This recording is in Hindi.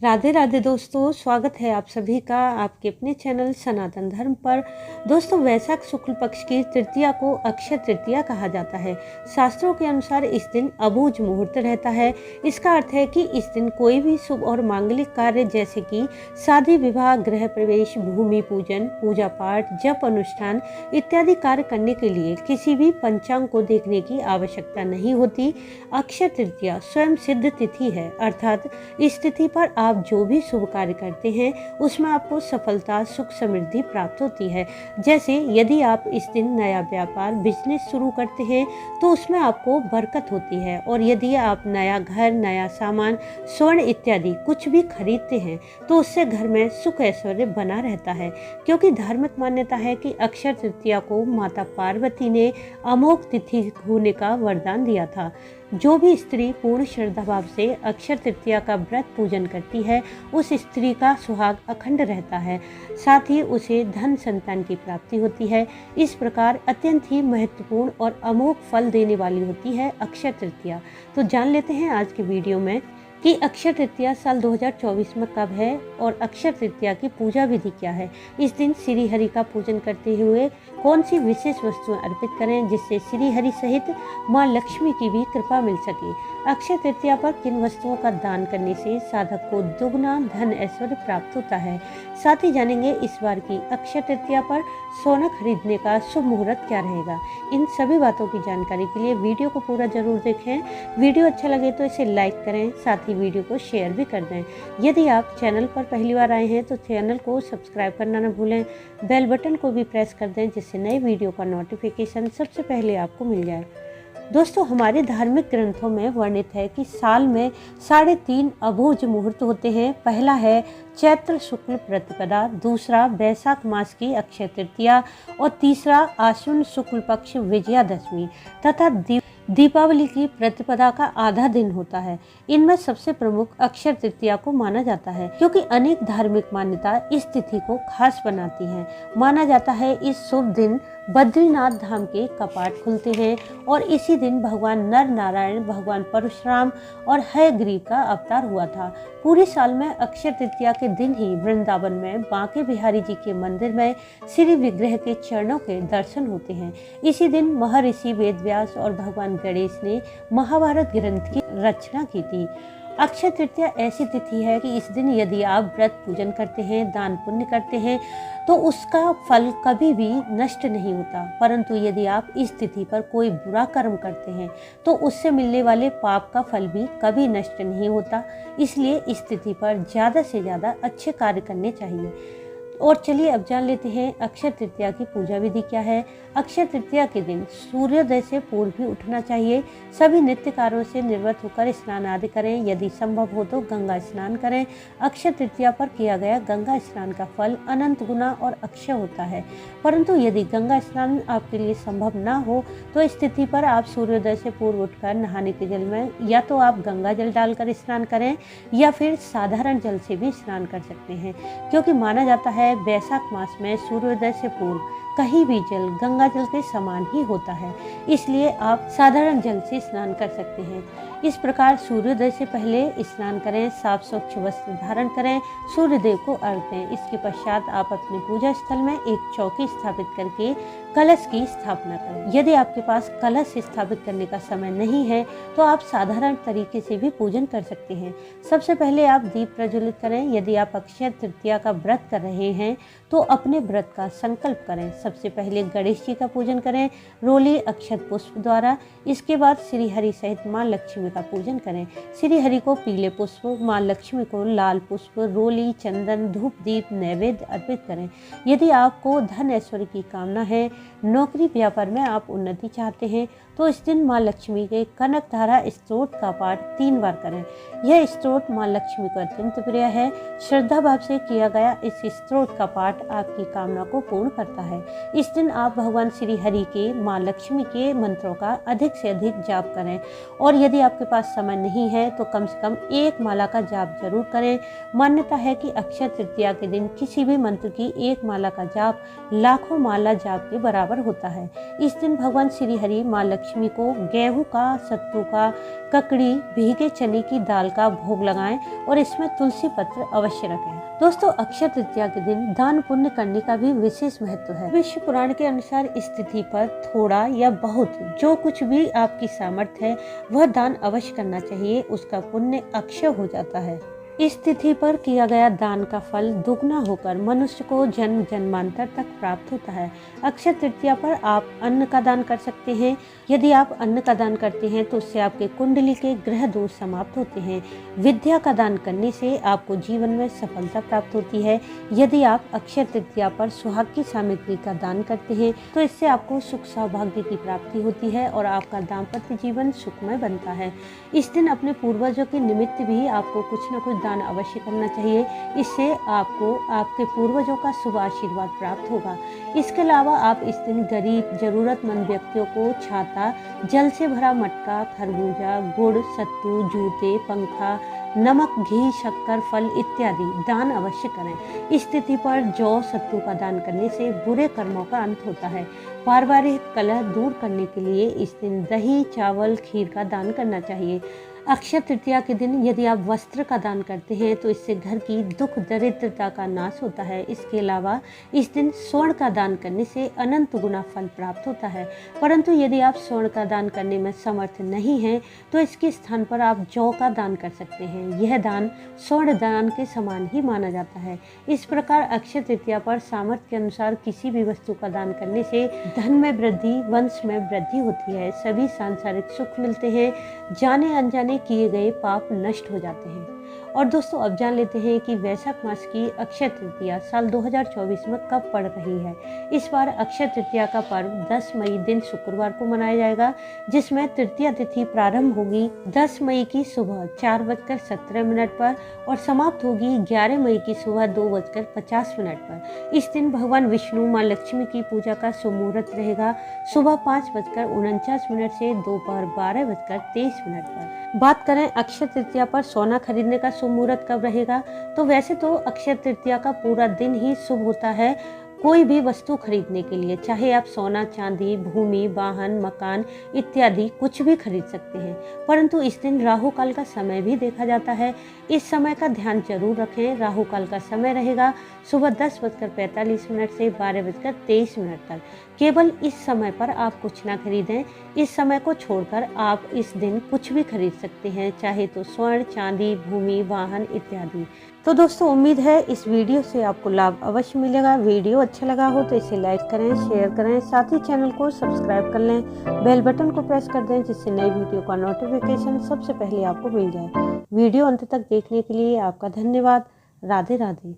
राधे राधे दोस्तों, स्वागत है आप सभी का आपके अपने चैनल सनातन धर्म पर। दोस्तों, वैशाख शुक्ल पक्ष की तृतीया को अक्षय तृतीया कहा जाता है। शास्त्रों के अनुसार इस दिन अबूझ मुहूर्त रहता है। इसका अर्थ है कि इस दिन कोई भी शुभ और मांगलिक कार्य जैसे कि शादी, विवाह, गृह प्रवेश, भूमि पूजन, पूजा पाठ, जप अनुष्ठान इत्यादि कार्य करने के लिए किसी भी पंचांग को देखने की आवश्यकता नहीं होती। अक्षय तृतीया स्वयं सिद्ध तिथि है, अर्थात इस तिथि पर आप जो भी शुभ कार्य करते हैं उसमें आपको सफलता, सुख, समृद्धि प्राप्त होती है। जैसे यदि आप इस दिन नया व्यापार, बिजनेस शुरू करते हैं तो उसमें आपको बरकत होती है, और यदि आप नया घर, नया सामान, स्वर्ण इत्यादि कुछ भी खरीदते हैं तो उससे घर में सुख ऐश्वर्य बना रहता है। क्योंकि धार्मिक मान्यता है कि अक्षय तृतीया को माता पार्वती ने अमोघ तिथि होने का वरदान दिया था। जो भी स्त्री पूर्ण श्रद्धा भाव से अक्षय तृतीया का व्रत पूजन करती है उस स्त्री का सुहाग अखंड रहता है, साथ ही उसे धन संतान की प्राप्ति होती है। इस प्रकार अत्यंत ही महत्वपूर्ण और अमोघ फल देने वाली होती है अक्षय तृतीया। तो जान लेते हैं आज के वीडियो में कि अक्षय तृतीया साल 2024 में कब है और अक्षय तृतीया की पूजा विधि क्या है। इस दिन श्री हरि का पूजन करते हुए कौन सी विशेष वस्तुएं अर्पित करें जिससे श्री हरि सहित मां लक्ष्मी की भी कृपा मिल सके। अक्षय तृतीया पर किन वस्तुओं का दान करने से साधक को दुगना धन ऐश्वर्य प्राप्त होता है। साथ ही जानेंगे इस बार की अक्षय तृतीया पर सोना खरीदने का शुभ मुहूर्त क्या रहेगा। इन सभी बातों की जानकारी के लिए वीडियो को पूरा जरूर देखें। वीडियो अच्छा लगे तो इसे लाइक करें, साथ ही वीडियो को शेयर भी कर दें। यदि आप चैनल पर पहली बार आए हैं तो चैनल को सब्सक्राइब करना न भूलें। बेल बटन को भी प्रेस कर दें जिससे नए वीडियो का नोटिफिकेशन सबसे पहले आपको मिल जाए। दोस्तों, हमारे धार्मिक ग्रंथों में वर्णित है कि साल में 3.5 अबूझ मुहूर्त होते हैं। पहला है चैत्र शुक्ल प्रतिपदा, दूसरा वैशाख मास की अक्षय तृतीया और तीसरा आश्विन शुक्ल पक्ष विजयादशमी तथा दीपावली की प्रतिपदा का आधा दिन होता है। इनमें सबसे प्रमुख अक्षय तृतीया को माना जाता है, क्योंकि अनेक धार्मिक मान्यता इस तिथि को खास बनाती हैं। माना जाता है इस शुभ दिन बद्रीनाथ धाम के कपाट खुलते हैं और इसी दिन भगवान नर नारायण, भगवान परशुराम और हयग्रीव का अवतार हुआ था। पूरे साल में अक्षय तृतीया के दिन ही वृंदावन में बांके बिहारी जी के मंदिर में श्री विग्रह के चरणों के दर्शन होते हैं। इसी दिन महर्षि वेदव्यास और भगवान गणेश ने महाभारत ग्रंथ की रचना की थी। अक्षय तृतीया ऐसी तिथि है कि इस दिन यदि आप व्रत पूजन करते हैं, दान पुण्य करते हैं तो उसका फल कभी भी नष्ट नहीं होता। परंतु यदि आप इस तिथि पर कोई बुरा कर्म करते हैं तो उससे मिलने वाले पाप का फल भी कभी नष्ट नहीं होता। इसलिए इस तिथि पर ज़्यादा से ज़्यादा अच्छे कार्य करने चाहिए। और चलिए अब जान लेते हैं अक्षय तृतीया की पूजा विधि क्या है। अक्षय तृतीया के दिन सूर्योदय से पूर्व ही उठना चाहिए। सभी नित्य कार्यों से निवृत्त होकर स्नान आदि करें। यदि संभव हो तो गंगा स्नान करें। अक्षय तृतीया पर किया गया गंगा स्नान का फल अनंत गुना और अक्षय होता है। परंतु यदि गंगा स्नान आपके लिए संभव ना हो तो इस तिथि पर आप सूर्योदय से पूर्व उठकर नहाने के जल में या तो आप गंगा जल डालकर स्नान करें या फिर साधारण जल से भी स्नान कर सकते हैं, क्योंकि माना जाता है वैशाख मास में सूर्योदय से पूर्व कहीं भी जल गंगा जल के समान ही होता है। इसलिए आप साधारण जल से स्नान कर सकते हैं। इस प्रकार सूर्योदय से पहले स्नान करें, साफ स्वच्छ वस्त्र धारण करें, सूर्यदेव को अर्घ्य दें। इसके पश्चात आप अपने पूजा स्थल में एक चौकी स्थापित करके कलश की स्थापना करें। यदि आपके पास कलश स्थापित करने का समय नहीं है तो आप साधारण तरीके से भी पूजन कर सकते हैं। सबसे पहले आप दीप प्रज्वलित करें। यदि आप अक्षय तृतीया का व्रत कर रहे हैं तो अपने व्रत का संकल्प करें। सबसे पहले गणेश जी का पूजन करें रोली अक्षत पुष्प द्वारा। इसके बाद श्री हरि सहित मां लक्ष्मी का पूजन करें। श्री हरि को पीले पुष्प, मां लक्ष्मी को लाल पुष्प, रोली, चंदन, धूप, दीप नैवेद्य अर्पित करें। यदि आपको धन ऐश्वर्य की कामना है, नौकरी व्यापार में आप उन्नति चाहते हैं तो इस दिन मां लक्ष्मी के कनक धारा स्तोत्र का पाठ 3 बार करें। यह स्तोत्र मां लक्ष्मी को अत्यंत प्रिय है। श्रद्धा भाव से किया गया इस स्तोत्र का पाठ आपकी कामना को पूर्ण करता है। इस दिन आप भगवान श्री हरि के, मां लक्ष्मी के मंत्रों का अधिक से अधिक जाप करें, और यदि आपके पास समय नहीं है तो कम से कम 1 माला का जाप जरूर करें। मान्यता है कि अक्षय तृतीया के दिन किसी भी मंत्र की 1 माला का जाप लाखों माला जाप के बराबर होता है। इस दिन भगवान श्री हरि, मां लक्ष्मी को गेहूं का, सत्तू का, ककड़ी, भीगे चने की दाल का भोग लगाएं और इसमें तुलसी पत्र अवश्य रखें। दोस्तों, अक्षय तृतीया के दिन दान पुण्य करने का भी विशेष महत्व है। विश्व पुराण के अनुसार इस तिथि पर थोड़ा या बहुत जो कुछ भी आपकी सामर्थ्य है वह दान अवश्य करना चाहिए, उसका पुण्य अक्षय हो जाता है। इस तिथि पर किया गया दान का फल दुगना होकर मनुष्य को जन्म जन्मांतर तक प्राप्त होता है। अक्षय तृतीया पर आप अन्न का दान कर सकते हैं। यदि आप अन्न का दान करते हैं तो उससे आपके कुंडली के ग्रह दोष समाप्त होते हैं। विद्या का दान करने से आपको जीवन में सफलता प्राप्त होती है। यदि आप अक्षय तृतीया पर सुहाग की सामग्री का दान करते हैं तो इससे आपको सुख सौभाग्य की प्राप्ति होती है और आपका दाम्पत्य जीवन सुखमय बनता है। इस दिन अपने पूर्वजों के निमित्त भी आपको कुछ न कुछ दान अवश्य करना चाहिए। इससे आपको आपके पूर्वजों का शुभ आशीर्वाद प्राप्त होगा। इसके अलावा आप इस दिन गरीब जरूरतमंद व्यक्तियों को छाता, जल से भरा मटका, खरबूजा, गुड़, सत्तू, जूते, पंखा, नमक, घी, शक्कर, फल इत्यादि दान अवश्य करें। इस तिथि पर जौ, सत्तू का दान करने से बुरे कर्मों का अंत होता है। पारिवारिक कलह दूर करने के लिए इस दिन दही, चावल, खीर का दान करना चाहिए। अक्षय तृतीया के दिन यदि आप वस्त्र का दान करते हैं तो इससे घर की दुख दरिद्रता का नाश होता है। इसके अलावा इस दिन स्वर्ण का दान करने से अनंत गुना फल प्राप्त होता है। परंतु यदि आप स्वर्ण का दान करने में समर्थ नहीं हैं तो इसके स्थान पर आप जौ का दान कर सकते हैं। यह दान स्वर्ण दान के समान ही माना जाता है। इस प्रकार अक्षय तृतीया पर सामर्थ्य के अनुसार किसी भी वस्तु का दान करने से धन में वृद्धि, वंश में वृद्धि होती है, सभी सांसारिक सुख मिलते हैं, जाने अनजाने किए गए पाप नष्ट हो जाते हैं। और दोस्तों, अब जान लेते हैं कि वैशाख मास की अक्षय तृतीया साल 2024 में कब पड़ रही है। इस बार अक्षय तृतीया का पर्व 10 मई दिन शुक्रवार को मनाया जाएगा, जिसमें तृतीया तिथि प्रारंभ होगी 10 मई की सुबह 4:17 पर और समाप्त होगी 11 मई की सुबह 2:50 पर। इस दिन भगवान विष्णु, माँ लक्ष्मी की पूजा का शुभ मुहूर्त रहेगा सुबह 5:49 से दोपहर 12:23 पर। बात करें अक्षय तृतीया पर सोना खरीदने का शुभ मुहूर्त कब रहेगा, तो वैसे तो अक्षय तृतीया का पूरा दिन ही शुभ होता है कोई भी वस्तु खरीदने के लिए, चाहे आप सोना, चांदी, भूमि, वाहन, मकान इत्यादि कुछ भी खरीद सकते हैं। परंतु इस दिन राहु काल का समय भी देखा जाता है। इस समय का ध्यान जरूर रखें। राहु काल का समय रहेगा सुबह 10:45 से 12:23 तक। केवल इस समय पर आप कुछ ना खरीदें। इस समय को छोड़कर आप इस दिन कुछ भी खरीद सकते हैं, चाहे तो स्वर्ण, चांदी, भूमि, वाहन इत्यादि। तो दोस्तों, उम्मीद है इस वीडियो से आपको लाभ अवश्य मिलेगा। वीडियो अच्छा लगा हो तो इसे लाइक करें, शेयर करें, साथ ही चैनल को सब्सक्राइब कर लें, बेल बटन को प्रेस कर दें जिससे नई वीडियो का नोटिफिकेशन सबसे पहले आपको मिल जाए। वीडियो अंत तक देखने के लिए आपका धन्यवाद। राधे राधे।